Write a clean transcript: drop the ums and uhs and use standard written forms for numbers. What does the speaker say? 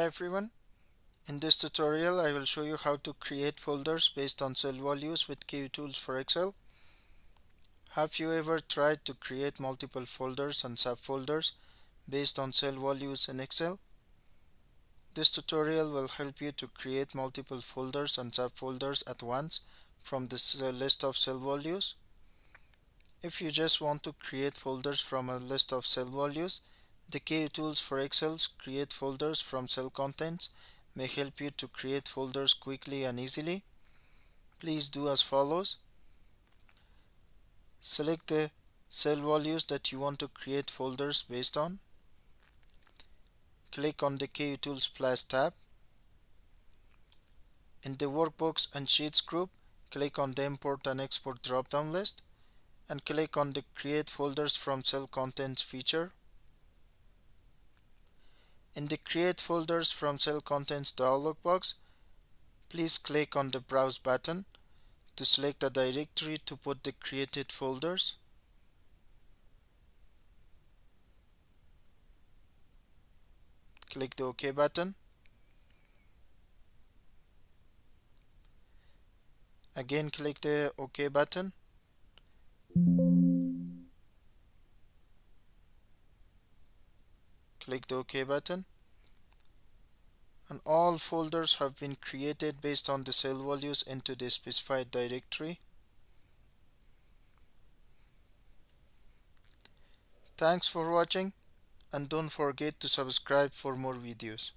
everyone. In this tutorial I will show you how to create folders based on cell values with Kutools for Excel. Have you ever tried to create multiple folders and subfolders based on cell values in Excel? This tutorial will help you to create multiple folders and subfolders at once from this list of cell values. If you just want to create folders from a list of cell values, the Kutools for Excel's Create Folders from Cell Contents may help you to create folders quickly and easily. Please do as follows. Select the cell values that you want to create folders based on. Click on the Kutools Plus tab. In the Workbooks and Sheets group, click on the Import and Export drop-down list and click on the Create Folders from Cell Contents feature. In the Create Folders from Cell Contents dialog box, please click on the Browse button to select a directory to put the created folders. Click the OK button. Again click the OK button. Click the OK button. And all folders have been created based on the cell values into the specified directory. Thanks for watching and don't forget to subscribe for more videos.